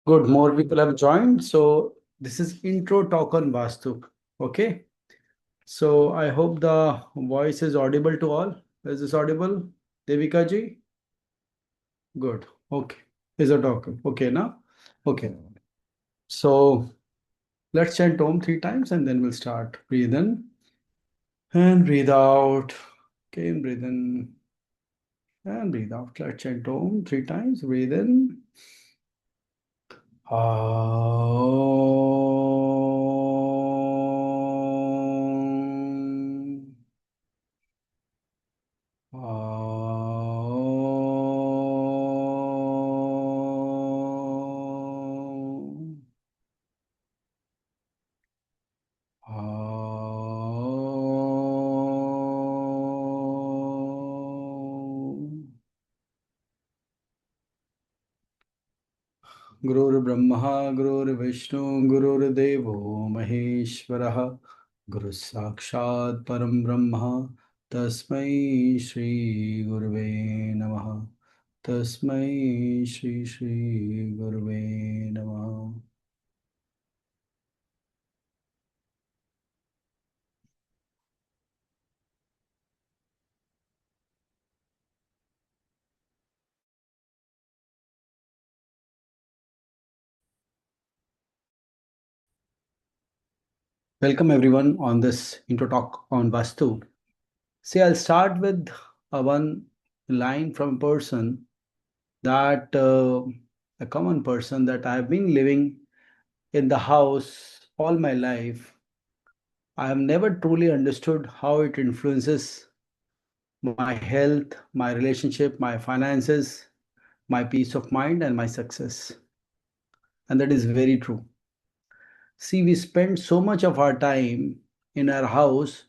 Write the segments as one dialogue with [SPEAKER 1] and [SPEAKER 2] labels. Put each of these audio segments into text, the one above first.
[SPEAKER 1] Good, more people have joined. So this is intro talk on Vastu. Okay. So I hope the voice is audible to all. Is this audible? Devika ji? Good. Okay. Is it okay? Okay now? Okay. So let's chant Om three times and then we'll start. Breathe in and breathe out. Okay, and breathe in and breathe out. Let's chant Om three times. Breathe in. Om. Om. Om. गुरुर्ब्रह्मा गुरुर्विष्णु गुरुर्देवो महेश्वरः गुरुः साक्षात् परं ब्रह्म तस्मै श्री गुरुवे नमः तस्मै श्री गुरुवे नमः. Welcome everyone on this intro talk on Vastu. See, I'll start with one line from a person that a common person that I have been living in the house all my life. I have never truly understood how it influences my health, my relationship, my finances, my peace of mind, and my success. And that is very true. See, we spend so much of our time in our house,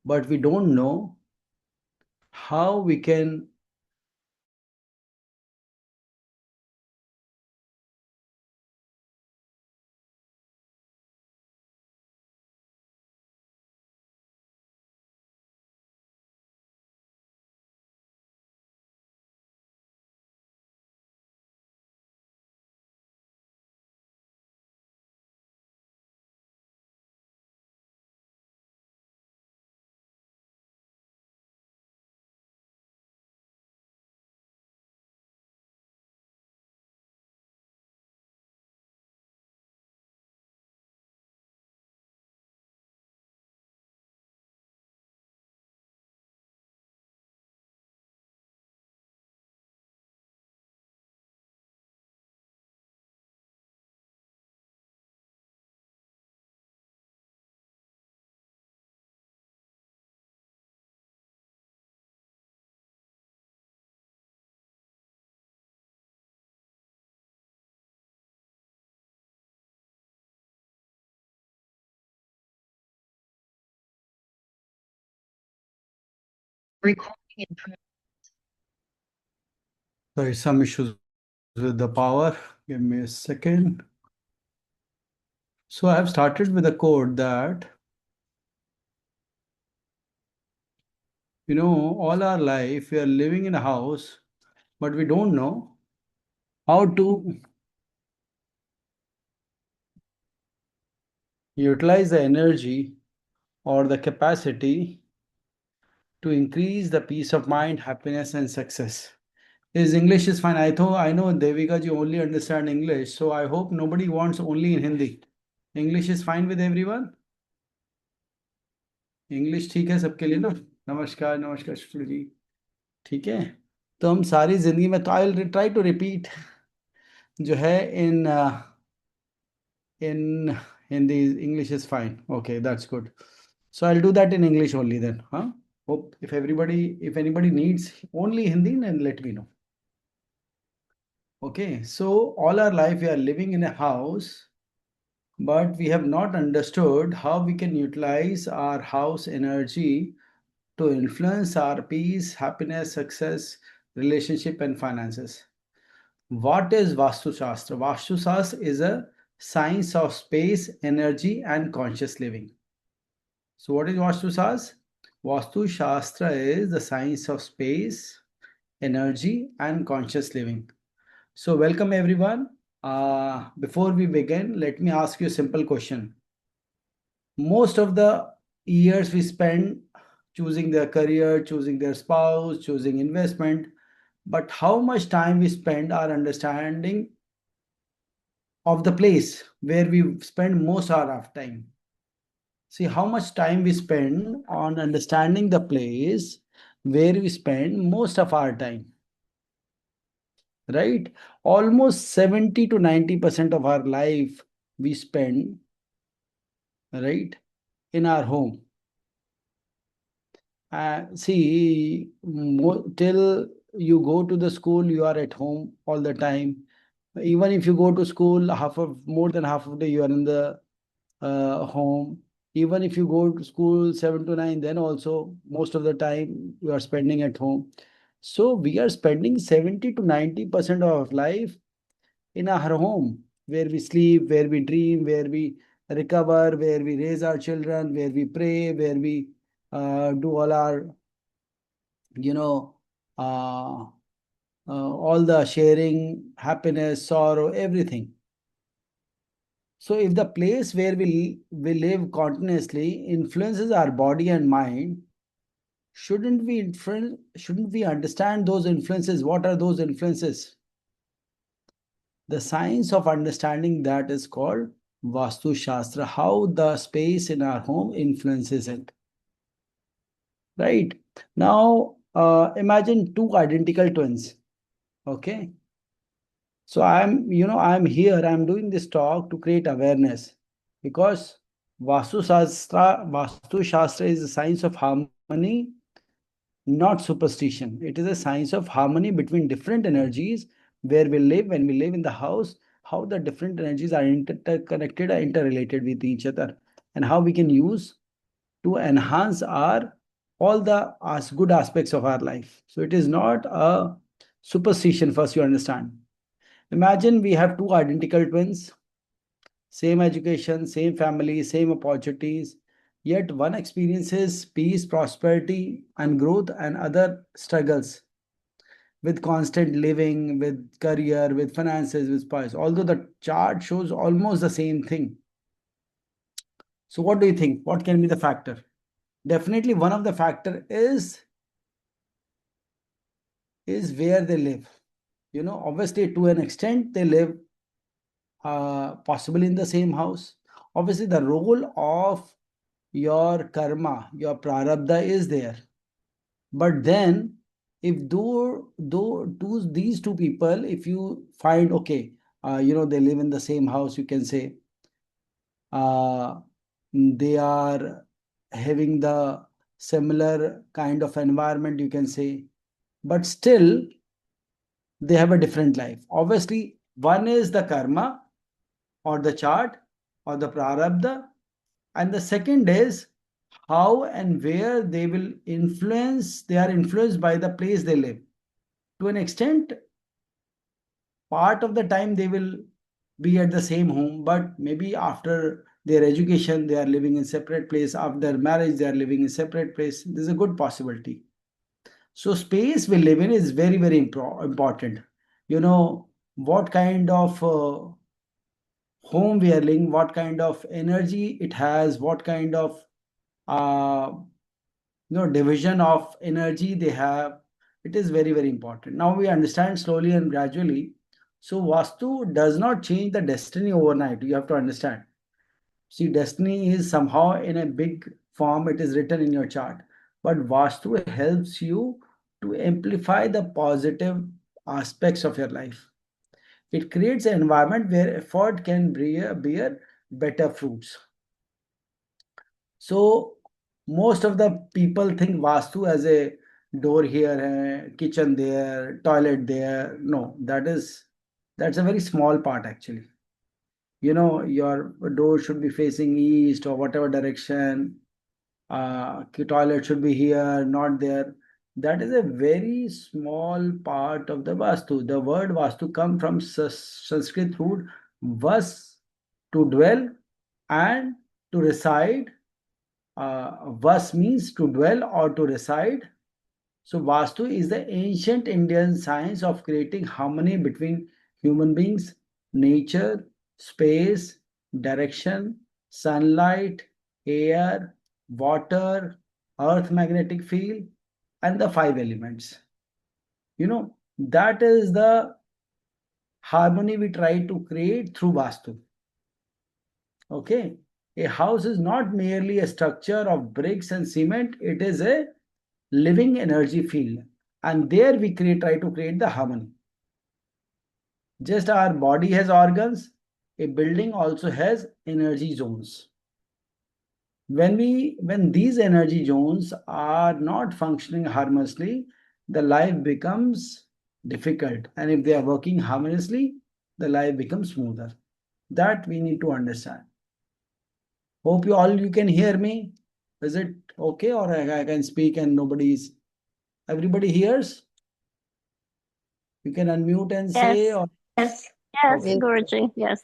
[SPEAKER 1] but we don't know how we can recording in There is some issues with the power. Give me a second. So I have started with a code that, all our life we are living in a house, but we don't know how to utilize the energy or the capacity to increase the peace of mind, happiness, and success. His English is fine. I know Devika ji only understand English, so I hope nobody wants only in Hindi. English is fine with everyone. English ठीक है सबके लिए ना. नमस्कार नमस्कार शुक्ल जी. ठीक है. तो हम सारी जिंदगी में तो आई ट्राई टू रिपीट जो है in Hindi. English is fine. Okay, that's good. So I'll do that in English only then. Huh? Hope if anybody needs only Hindi, then let me know. Okay, so all our life we are living in a house, but we have not understood how we can utilize our house energy to influence our peace, happiness, success, relationship, and finances. What is Vastu Shastra? Vastu Shastra is a science of space, energy, and conscious living. So, what is Vastu Shastra? Vastu Shastra is the science of space, energy, and conscious living. So, welcome everyone. Before we begin, let me ask you a simple question. Most of the years we spend choosing their career, choosing their spouse, choosing investment, but how much time we spend our understanding of the place where we spend most of our time? See how much time we spend on understanding the place where we spend most of our time, right? Almost 70 to 90% of our life we spend, right, in our home. See, till you go to the school, you are at home all the time. Even if you go to school, more than half of the day you are in the home. Even if you go to school 7 to 9, then also most of the time you are spending at home. So we are spending 70 to 90% of life in our home, where we sleep, where we dream, where we recover, where we raise our children, where we pray, where we do all our, you know, uh, all the sharing, happiness, sorrow, everything. So if the place where we live continuously influences our body and mind, shouldn't we understand those influences? What are those influences? The science of understanding that is called Vastu Shastra, how the space in our home influences it. Right? Now, imagine two identical twins. Okay. So I'm here, I'm doing this talk to create awareness because Vastu Shastra is a science of harmony, not superstition. It is a science of harmony between different energies where we live, when we live in the house, how the different energies are interconnected, are interrelated with each other, and how we can use to enhance our all the good aspects of our life. So it is not a superstition, first you understand. Imagine we have two identical twins, same education, same family, same opportunities, yet one experiences peace, prosperity, and growth, and other struggles with constant living, with career, with finances, with spouse. Although the chart shows almost the same thing. So, what do you think? What can be the factor? Definitely, one of the factor is where they live. Obviously, to an extent, they live possibly in the same house. Obviously, the role of your karma, your prarabdha is there. But then, if these two people, if you find, okay, they live in the same house, you can say uh, they are having the similar kind of environment, you can say, but still they have a different life. Obviously, one is the karma or the chart or the prarabdha, and the second is how and where they are influenced by the place they live. To an extent, part of the time they will be at the same home, but maybe after their education they are living in separate place, after marriage they are living in separate place. There's a good possibility. So space we live in is very, very important. What kind of home we are living, what kind of energy it has, what kind of uh, division of energy they have. It is very, very important. Now we understand slowly and gradually. So Vastu does not change the destiny overnight, you have to understand. See, destiny is somehow in a big form, it is written in your chart, but Vastu helps you to amplify the positive aspects of your life. It creates an environment where effort can bear better fruits. So most of the people think Vastu as a door here, kitchen there, toilet there. No, that's a very small part actually. Your door should be facing east or whatever direction. Toilet should be here, not there. That is a very small part of the Vastu. The word Vastu come from Sanskrit root vas, to dwell, and to reside. Vas means to dwell or to reside. So Vastu is the ancient Indian science of creating harmony between human beings. nature, space, direction, sunlight, air, water, earth magnetic field, and the five elements. That is the harmony we try to create through Vastu. Okay. A house is not merely a structure of bricks and cement, it is a living energy field. And there we try to create the harmony. Just our body has organs, a building also has energy zones. When these energy zones are not functioning harmoniously, the life becomes difficult. And if they are working harmoniously, the life becomes smoother. That we need to understand. Hope you can hear me. Is it okay, or I can speak and everybody hears? You can unmute and say,
[SPEAKER 2] Yes.
[SPEAKER 1] or
[SPEAKER 2] Yes,
[SPEAKER 1] okay.
[SPEAKER 2] Guruji. Yes.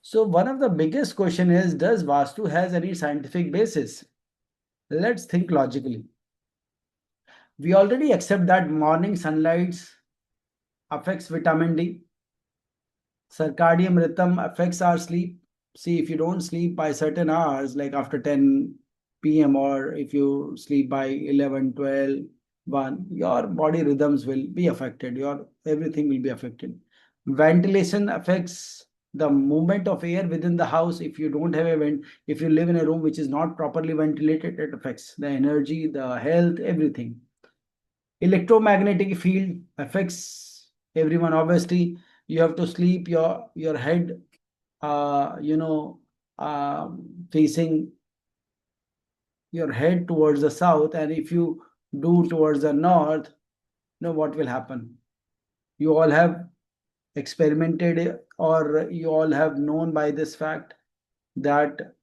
[SPEAKER 1] So one of the biggest question is, does Vastu has any scientific basis? Let's think logically. We already accept that morning sunlight affects vitamin D. Circadian rhythm affects our sleep. See, if you don't sleep by certain hours, like after 10 p.m., or if you sleep by 11, 12, 1, your body rhythms will be affected. Your everything will be affected. Ventilation affects the movement of air within the house. If you don't have if you live in a room which is not properly ventilated, it affects the energy, the health, everything. Electromagnetic field affects everyone. Obviously, you have to sleep your head uh, you know facing your head towards the south, and if you do towards the north, what will happen? You all have experimented, or you all have known by this fact that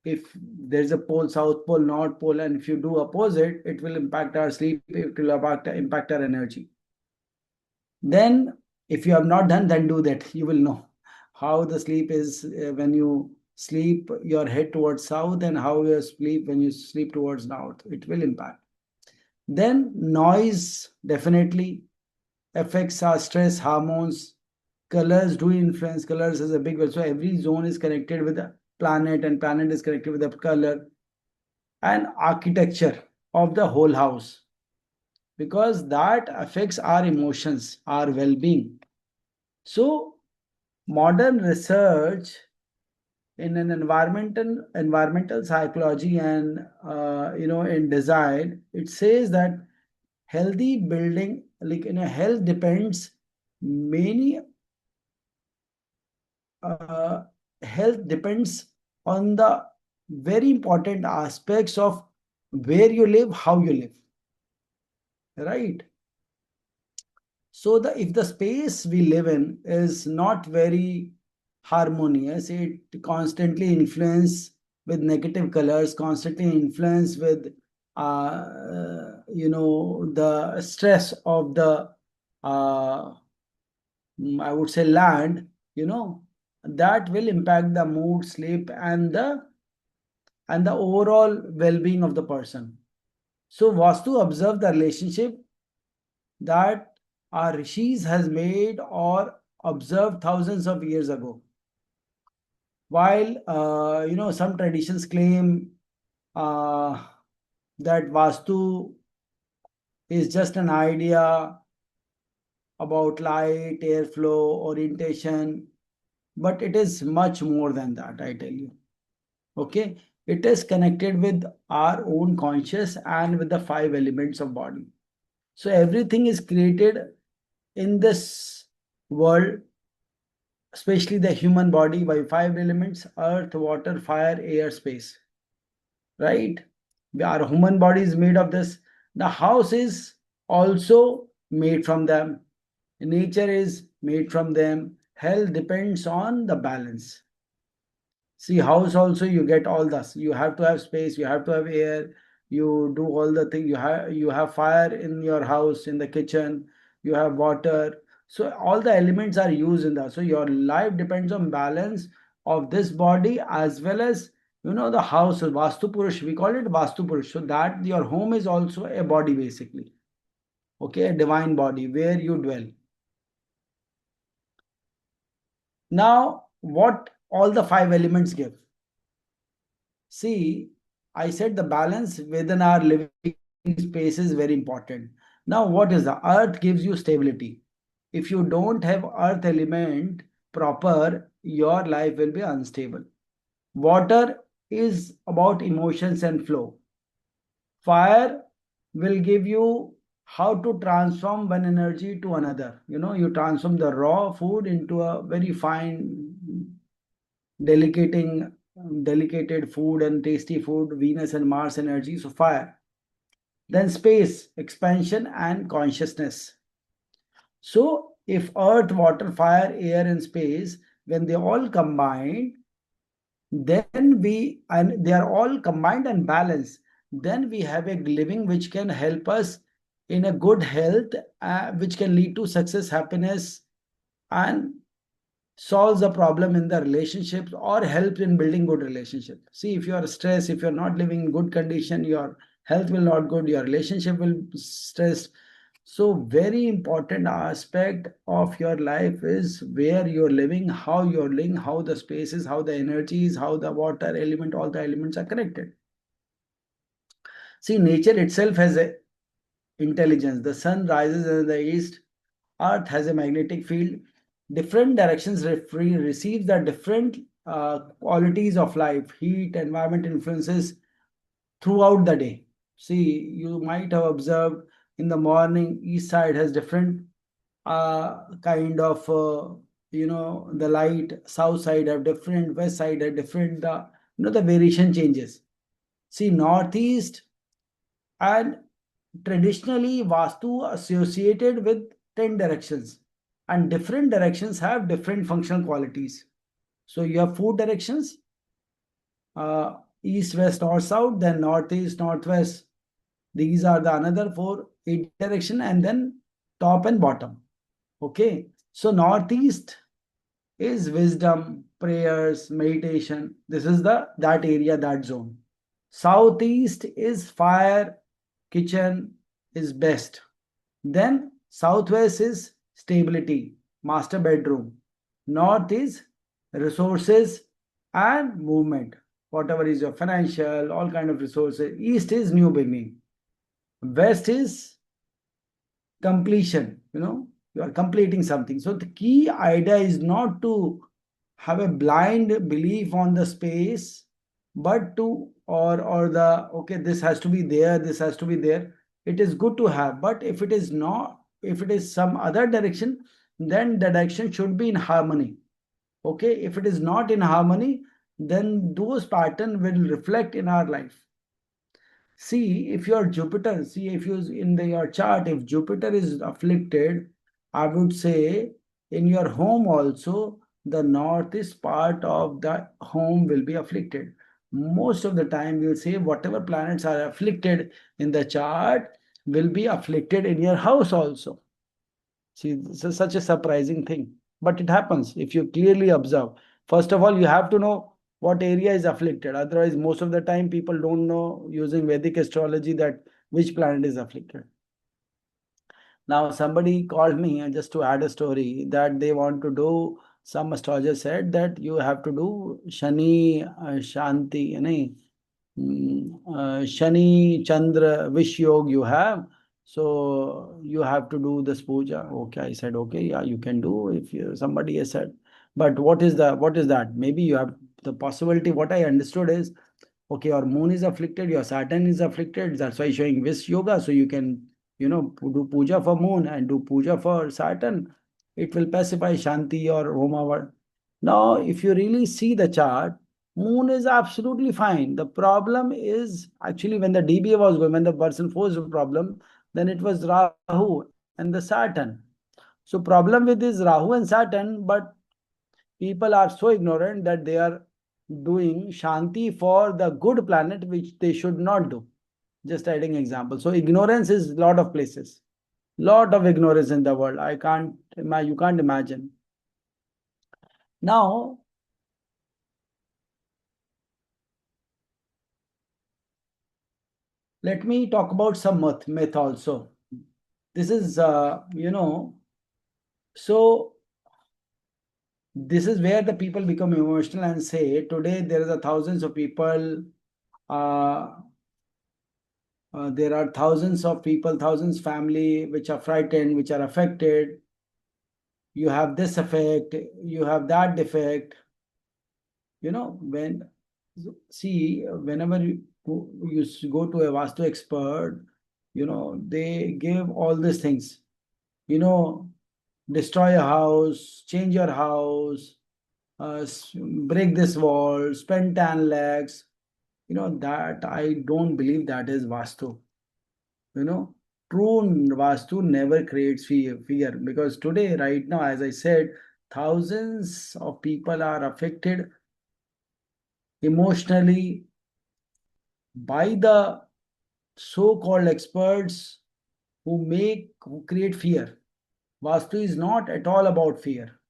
[SPEAKER 1] if there's a pole, south pole, north pole, and if you do opposite, it will impact our sleep, it will impact our energy. Then if you have not done, then do that. You will know how the sleep is when you sleep your head towards south, and how you sleep when you sleep towards north. It will impact. Then noise definitely affects our stress hormones. Colors do influence. Colors is a big one. So every zone is connected with a planet, and planet is connected with a color. And architecture of the whole house, because that affects our emotions, our well-being. So modern research in an environmental psychology and in design, it says that healthy building, like in a health depends many uh, health depends on the very important aspects of where you live, how you live, right? So if the space we live in is not very harmonious, it constantly influence with negative colors, constantly influence with the stress of the uh, I would say land, that will impact the mood, sleep, and the overall well-being of the person. So Vastu observe the relationship that our rishis has made or observed thousands of years ago. While some traditions claim uh, that Vastu is just an idea about light, airflow, orientation, but it is much more than that, I tell you. Okay, it is connected with our own conscious and with the five elements of body. So everything is created in this world, especially the human body, by five elements: earth, water, fire, air, space. Right? Our human body is made of this. The house is also made from them. Nature is made from them. Health depends on the balance. See, house also you get all this. You have to have space, you have to have air, you do all the things. You have fire in your house, in the kitchen, you have water. So all the elements are used in that. So your life depends on balance of this body, as well as the house. So Vastu Purush, we call it Vastu Purush. So that your home is also a body basically. Okay, a divine body where you dwell. Now, what all the five elements give? See, I said the balance within our living space is very important. Now, what is the earth gives you stability. If you don't have earth element proper, your life will be unstable. Water is about emotions and flow. Fire will give you how to transform one energy to another. You transform the raw food into a very fine, delicating, delicated food and tasty food, Venus and Mars energy. So fire. Then space, expansion and consciousness. So if earth, water, fire, air, and space, when they all combine, then and they are all combined and balanced, then we have a living which can help us in a good health, which can lead to success, happiness, and solves the problem in the relationships or helps in building good relationship. See, if you are stressed, if you're not living in good condition, your health will not good, your relationship will stressed. So very important aspect of your life is where you're living, how you're living, how the space is, how the energy is, how the water element, all the elements are connected. See, nature itself has a intelligence. The sun rises in the east, earth has a magnetic field, different directions receive the different qualities of life, heat, environment influences throughout the day. See, you might have observed in the morning, east side has different kind of, the light, south side have different, west side have different, the variation changes. See, northeast and traditionally Vastu associated with 10 directions, and different directions have different functional qualities. So you have four directions, east, west, north, south, then northeast, northwest. These are the another four, eight direction, and then top and bottom. Okay. So northeast is wisdom, prayers, meditation. This is that area, that zone. Southeast is fire, kitchen is best. Then southwest is stability, master bedroom. North is resources and movement. Whatever is your financial, all kind of resources. East is new beginning. West is completion. You are completing something. So the key idea is not to have a blind belief on the space, but to or the okay, this has to be there, this has to be there. It is good to have, but if it is not, if it is some other direction, then the direction should be in harmony. Okay, if it is not in harmony, then those pattern will reflect in our life. See, if your Jupiter, see if you in your chart, if Jupiter is afflicted, I would say in your home also, the northeast part of the home will be afflicted. Most of the time, we'll say whatever planets are afflicted in the chart will be afflicted in your house also. See, this is such a surprising thing, but it happens if you clearly observe. First of all, you have to know what area is afflicted. Otherwise, most of the time, people don't know using Vedic astrology that which planet is afflicted. Now, somebody called me just to add a story that they want to do. Some astrologer said that you have to do Shani Shanti, Shani Chandra Vish Yog you have. So you have to do this puja. Okay, I said, okay, yeah, you can do if somebody has said. But what is that? Maybe you have the possibility. What I understood is, okay, your moon is afflicted, your Saturn is afflicted. That's why showing Vish Yoga. So you can, do puja for moon and do puja for Saturn. It will pacify Shanti or Homa. Now, if you really see the chart, moon is absolutely fine. The problem is actually when the DBA was going, when the person posed a problem, then it was Rahu and the Saturn. So problem with this Rahu and Saturn, but people are so ignorant that they are doing Shanti for the good planet, which they should not do. Just adding example. So ignorance is a lot of places. Lot of ignorance in the world. You can't imagine. Now, let me talk about some myth also. This is, so This is where the people become emotional and say, today there are thousands of people, uh, there are thousands of people, thousands family which are frightened, which are affected. You have this effect, you have that defect. When see, whenever go to a Vastu expert, they give all these things. You know, destroy a house, change your house, break this wall, spend 10 lakhs. That I don't believe that is Vastu. You know, true Vastu never creates fear because today, right now, as I said, thousands of people are affected emotionally by the so-called experts who create fear. Vastu is not at all about fear.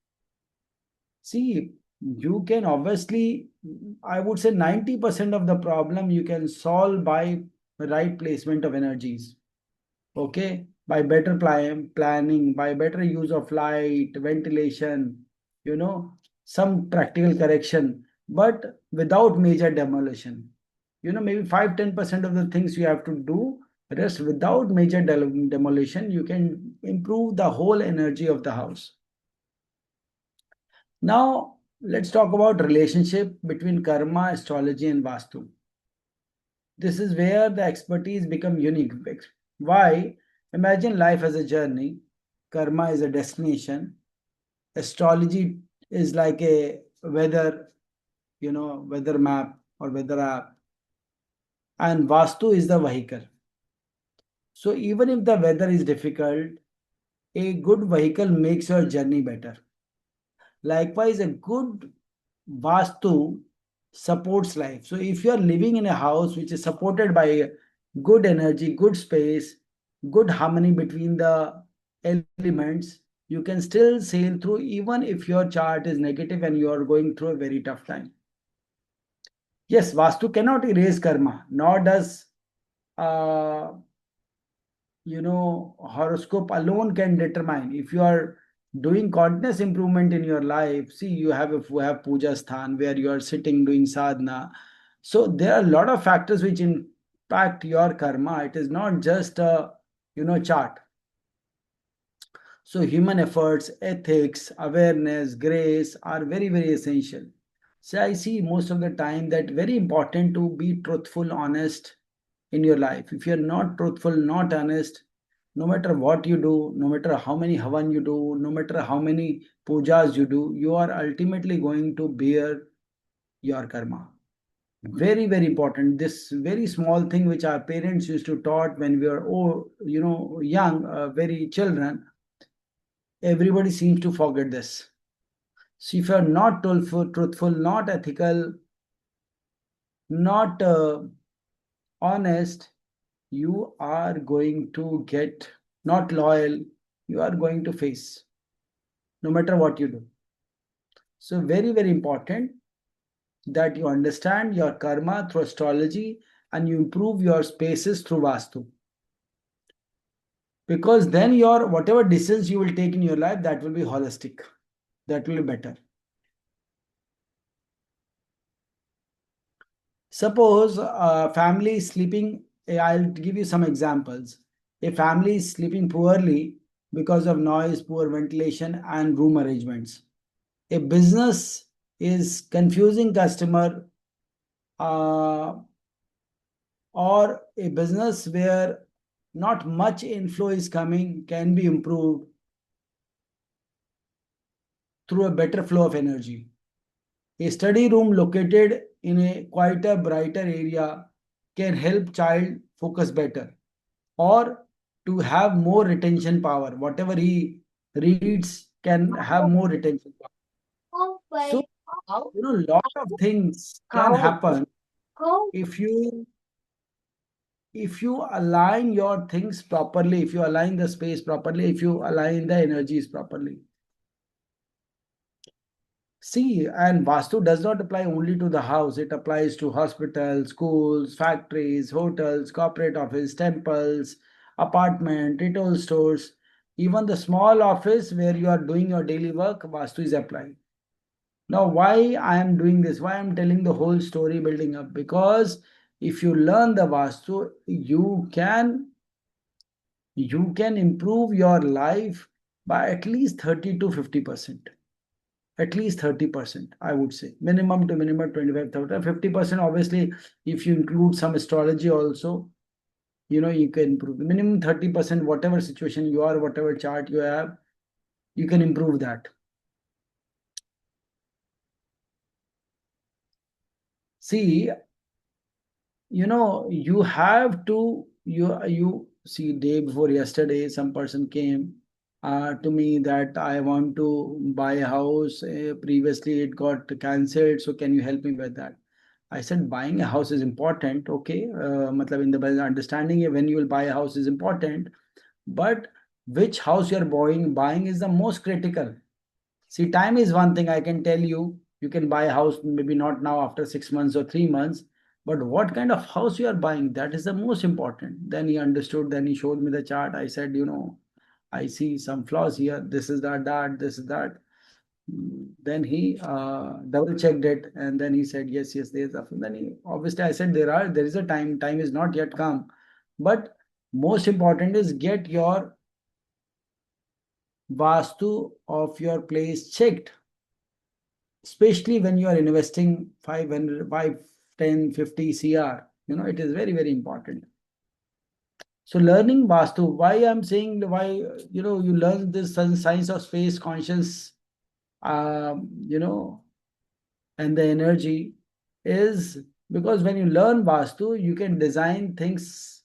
[SPEAKER 1] See, you can obviously, I would say 90% of the problem you can solve by right placement of energies. Okay, by better planning, by better use of light, ventilation, some practical correction, but without major demolition. Maybe 5-10% of the things you have to do, rest without major demolition, you can improve the whole energy of the house. Now, let's talk about relationship between karma, astrology, and Vastu. This is where the expertise become unique. Why? Imagine life as a journey, karma is a destination, astrology is like a weather map or weather app, and Vastu is the vehicle. So even if the weather is difficult, a good vehicle makes your journey better. Likewise, a good Vastu supports life. So if you are living in a house which is supported by good energy, good space, good harmony between the elements, you can still sail through even if your chart is negative and you are going through a very tough time. Yes, Vastu cannot erase karma, nor does uh, horoscope alone can determine if you are doing continuous improvement in your life. See, you have puja sthan where you are sitting doing sadhana. So there are a lot of factors which impact your karma. It is not just a chart. So human efforts, ethics, awareness, grace are very, very essential. So I see most of the time that very important to be truthful, honest in your life. If you're not truthful, not honest, no matter what you do, no matter how many havan you do, no matter how many pujas you do, you are ultimately going to bear your karma. Very, very important. This very small thing which our parents used to taught when we were young, very children, everybody seems to forget this. So if you are not truthful, not ethical, not honest, you are going to get not loyal, you are going to face no matter what you do. So very, very important that you understand your karma through astrology and you improve your spaces through Vastu. Because then your whatever decisions you will take in your life, that will be holistic. That will be better. Suppose a family is sleeping, I'll give you some examples. A family is sleeping poorly because of noise, poor ventilation, and room arrangements. A business is confusing customer, uh, or a business where not much inflow is coming can be improved through a better flow of energy. A study room located in a quieter, brighter area can help child focus better or to have more retention power. Whatever he reads can have more retention power. So, lot of things can happen if you align your things properly, if you align the space properly, if you align the energies properly. See, and Vastu does not apply only to the house, it applies to hospitals, schools, factories, hotels, corporate office, temples, apartment, retail stores, even the small office where you are doing your daily work, Vastu is applied. Now, why I am doing this? Why I am telling the whole story building up? Because if you learn the Vastu, you can improve your life by at least 30 to 50%. At least 30%, I would say. Minimum to minimum 25, 50%. Obviously, if you include some astrology also, you can improve. Minimum 30%, whatever situation you are, whatever chart you have, you can improve that. See, you have to, you see, day before yesterday, some person came to me that I want to buy a house. Previously, it got cancelled. So, can you help me with that? I said buying a house is important. Okay, matlab in the understanding when you will buy a house is important, but which house you are buying is the most critical. See, time is one thing I can tell you. You can buy a house, maybe not now after 6 months or 3 months, but what kind of house you are buying, that is the most important. Then he understood, then he showed me the chart. I said, I see some flaws here. This is that, this is that. Then he double checked it and then he said, yes, yes, there's a. Then obviously I said, there is a time is not yet come. But most important is get your Vastu of your place checked, especially when you are investing 500, 5, 10, 50 CR. It is very, very important. So learning Vastu, why I'm saying why, you learn this science of space conscious, um, you know, and the energy is because when you learn Vastu, you can design things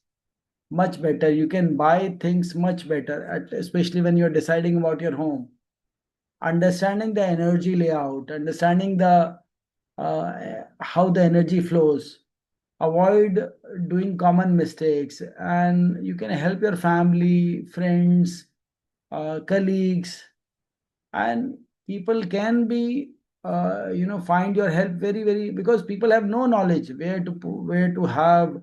[SPEAKER 1] much better. You can buy things much better, especially when you're deciding about your home. Understanding the energy layout, understanding the how the energy flows, avoid doing common mistakes, and you can help your family, friends, colleagues, and people can be find your help very, very, because people have no knowledge where to have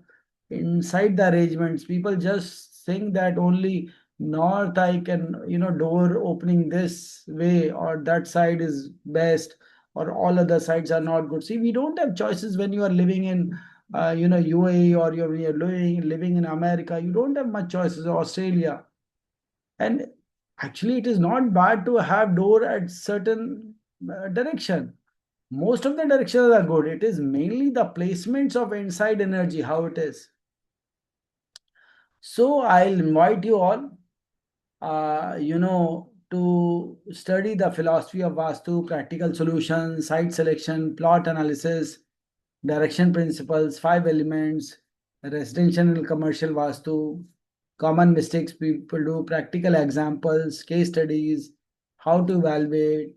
[SPEAKER 1] inside the arrangements. People just think that only north I can, door opening this way or that side is best, or all other sides are not good. See, we don't have choices when you are living in UAE, or you're living in America. You don't have much choices, or Australia. And actually, it is not bad to have door at certain direction. Most of the directions are good. It is mainly the placements of inside energy, how it is. So I'll invite you all, to study the philosophy of Vastu, practical solutions, site selection, plot analysis, direction principles, 5 elements, residential and commercial Vastu, common mistakes people do, practical examples, case studies, how to evaluate,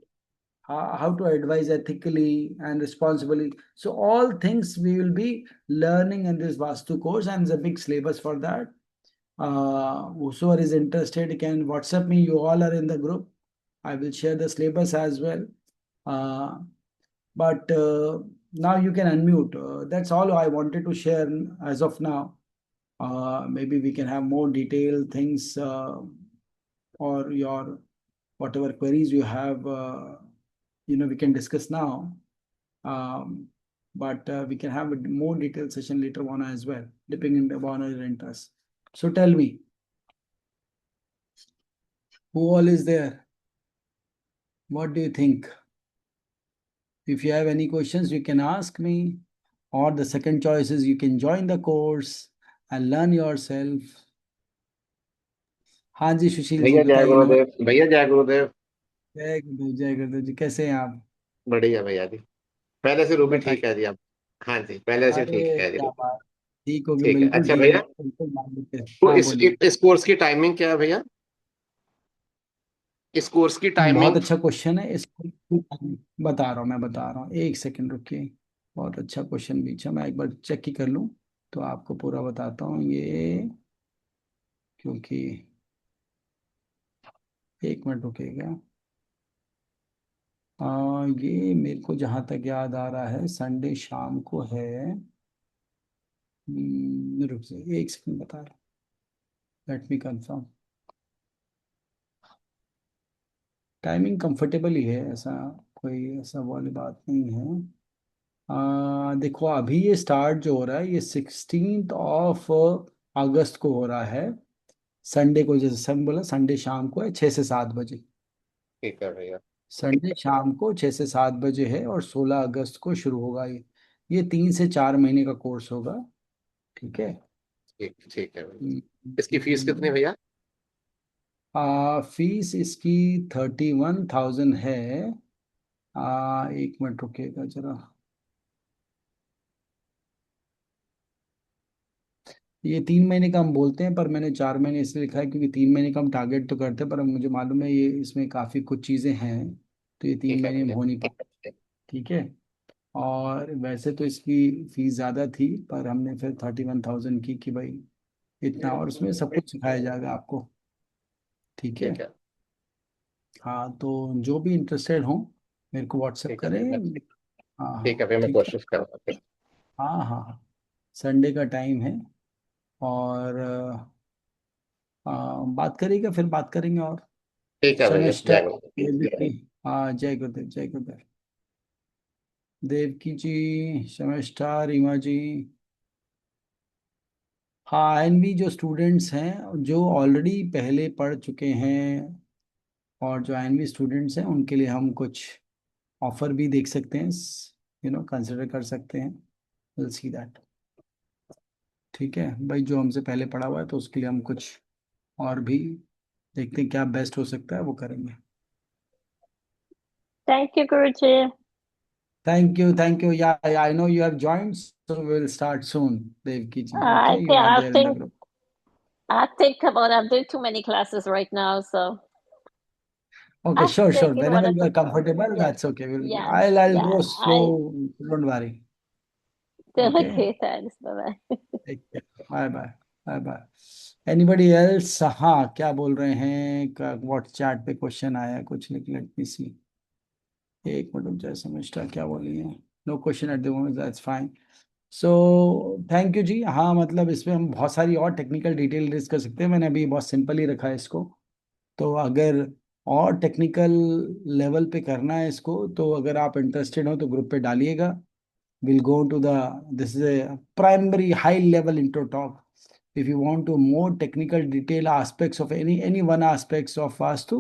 [SPEAKER 1] how to advise ethically and responsibly. So all things we will be learning in this Vastu course, and there's a big syllabus for that. Whosoever is interested can WhatsApp me. You all are in the group. I will share the syllabus as well. Uh, but now you can unmute. That's all I wanted to share as of now. Maybe we can have more detailed things, or your whatever queries you have. We can discuss now. Um, but we can have a more detailed session later on as well, depending upon your interest. So tell me, who all is there? What do you think? If you have any questions, you can ask me. Or the second choice is you can join the course and learn yourself. हाँ जी सुशील जी
[SPEAKER 2] भैया जय
[SPEAKER 1] बताइए। नमस्ते।
[SPEAKER 2] गुरुदेव। भैया जय गुरुदेव।
[SPEAKER 1] जय गुरुदेव, जय गुरुदेव जी, कैसे हैं आप?
[SPEAKER 2] बढ़िया भैया जी। पहले से रूबी ठीक
[SPEAKER 1] बताइए।
[SPEAKER 2] है जी आप। हाँ जी, पहले से ठीक
[SPEAKER 1] अरे
[SPEAKER 2] है जी
[SPEAKER 1] क्या
[SPEAKER 2] रूबी।
[SPEAKER 1] बात। ठीक होगी,
[SPEAKER 2] ठीक है,
[SPEAKER 1] बिल्कुल
[SPEAKER 2] अच्छा
[SPEAKER 1] ठीक
[SPEAKER 2] भैया।
[SPEAKER 1] होगी, बिल्कुल मान लेते हैं।
[SPEAKER 2] तो
[SPEAKER 1] हाँ
[SPEAKER 2] इस
[SPEAKER 1] बोलिए।
[SPEAKER 2] इस कोर्स की टाइमिंग क्या है भैया? इस कोर्स की
[SPEAKER 1] बहुत
[SPEAKER 2] टाइमिंग।
[SPEAKER 1] अच्छा क्वेश्चन है इसको। बता रहा हूँ, मैं बता रहा हूँ, एक सेकंड रुकिए। बहुत अच्छा क्वेश्चन पूछा, मैं एक बार चेक ही कर लूँ तो आपको पूरा बताता हूँ ये। क्योंकि, एक मिनट रुकिएगा। ये मेरे को जहाँ तक याद आ रहा है संडे शाम को है। रुक जाइए, एक सेकंड बता रहा हूँ। Let me confirm. Timing comfortable ही है ऐसा। कोई ऐसा वाली बात नहीं है। देखो अभी ये स्टार्ट जो हो रहा है ये 16 अगस्त को हो रहा है। संडे को, जैसे सन बोला, संडे शाम को है 6 से 7 बजे।
[SPEAKER 2] ठीक है भैया।
[SPEAKER 1] संडे शाम को 6 से 7 बजे है, और 16 अगस्त को शुरू होगा ये 3 से 4 महीने का कोर्स होगा। ठीक है।
[SPEAKER 2] ठीक ठीक है भैया।
[SPEAKER 1] हम्म,
[SPEAKER 2] इसकी फीस कितनी भैया?
[SPEAKER 1] फीस इसकी 31,000 है। 1 मिनट रुकिएगा जरा। ये 3 महीने का हम बोलते हैं, पर मैंने 4 महीने इसलिए लिखा है क्योंकि 3 महीने का हम टारगेट तो करते हैं, पर मुझे मालूम है ये इसमें काफ़ी कुछ चीज़ें हैं, तो ये तीन
[SPEAKER 2] ठीक है
[SPEAKER 1] महीने में
[SPEAKER 2] भैया।
[SPEAKER 1] हो नहीं पाती। ठीक है। और वैसे तो इसकी फीस ज़्यादा थी, पर हमने फिर 31,000 की कि भाई इतना, और उसमें सब कुछ सिखाया जाएगा आपको। ठीक है।
[SPEAKER 2] ठीक है।
[SPEAKER 1] हाँ, तो जो भी इंटरेस्टेड हो मेरे को व्हाट्सएप
[SPEAKER 2] ठीक है
[SPEAKER 1] करें।
[SPEAKER 2] भैया।
[SPEAKER 1] हाँ
[SPEAKER 2] ठीक है
[SPEAKER 1] हाँ
[SPEAKER 2] भैया, मैं
[SPEAKER 1] ठीक है।
[SPEAKER 2] कोशिश करूँगा।
[SPEAKER 1] हाँ हाँ हाँ। संडे का टाइम है। और बात करिएगा, फिर बात करेंगे। और
[SPEAKER 2] ठीक है भैया,
[SPEAKER 1] शमिष्ठा
[SPEAKER 2] जय गुरु।
[SPEAKER 1] देवकी, हाँ जय गुरुदेव, जय गुरुदेव। देवकी जी, शमिष्ठा, रीमा जी। हाँ, एनवी जो स्टूडेंट्स हैं जो ऑलरेडी पहले पढ़ चुके हैं, और जो एनवी स्टूडेंट्स हैं उनके लिए हम कुछ ऑफर भी देख सकते हैं, कंसिडर कर सकते हैं। Will see that. ठीक है भाई, जो हमसे पहले पढ़ा हुआ है तो उसके लिए हम कुछ और भी देखते हैं क्या बेस्ट हो सकता है, वो करेंगे।
[SPEAKER 3] Thank you, Guruji.
[SPEAKER 1] Thank you, thank you. या I know you have joined, so we will start soon. Devki ji, okay,
[SPEAKER 3] I
[SPEAKER 1] you
[SPEAKER 3] think
[SPEAKER 1] are
[SPEAKER 3] I
[SPEAKER 1] there in the
[SPEAKER 3] think
[SPEAKER 1] group.
[SPEAKER 3] I think about I'm doing too many classes right now, so
[SPEAKER 1] Okay,
[SPEAKER 3] I'm
[SPEAKER 1] sure, sure.
[SPEAKER 3] taking one
[SPEAKER 1] Whenever
[SPEAKER 3] at
[SPEAKER 1] you
[SPEAKER 3] a
[SPEAKER 1] are comfortable,
[SPEAKER 3] yeah,
[SPEAKER 1] that's okay.
[SPEAKER 3] yeah,
[SPEAKER 1] I'll
[SPEAKER 3] yeah.
[SPEAKER 1] go
[SPEAKER 3] I
[SPEAKER 1] slow. Don't worry. Okay.
[SPEAKER 3] okay, thanks. Bye bye.
[SPEAKER 1] Take care. Bye bye. Bye bye. Anybody else? हाँ, क्या बोल रहे हैं? What's chat पे question आया है कुछ, let me सी। एक मिनट रुक जाए, समझता क्या बोली है। No question at the moment, that's fine. So thank you ji. हाँ, मतलब इसमें हम बहुत सारी और टेक्निकल डिटेल रेज कर सकते हैं, मैंने अभी बहुत सिंपल ही रखा है इसको। तो अगर और टेक्निकल लेवल पे करना है इसको, तो अगर आप इंटरेस्टेड हो तो ग्रुप पे डालिएगा। Will go to the, this is a primary high level intro talk. if you want to more technical detail aspects of any one aspects of vastu,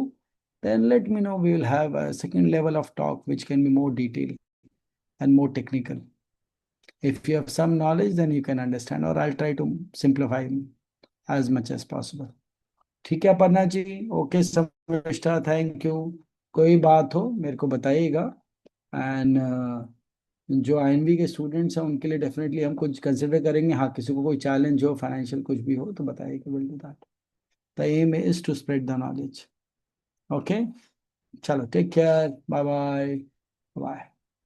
[SPEAKER 1] then let me know. We will have a second level of talk which can be more detailed and more technical. If you have some knowledge, then you can understand, or I'll try to simplify as much as possible. ठीक है Aparna ji, okay समझता, thank you. कोई बात हो मेरे को बताइएगा। And जो आईएनवी के स्टूडेंट्स हैं उनके लिए डेफिनेटली हम कुछ कंसिडर करेंगे। हाँ, किसी को कोई चैलेंज हो, फाइनेंशियल कुछ भी हो तो बताइएगा, will do that. The aim is to spread the knowledge. Okay, चलो, take care, bye bye. Bye.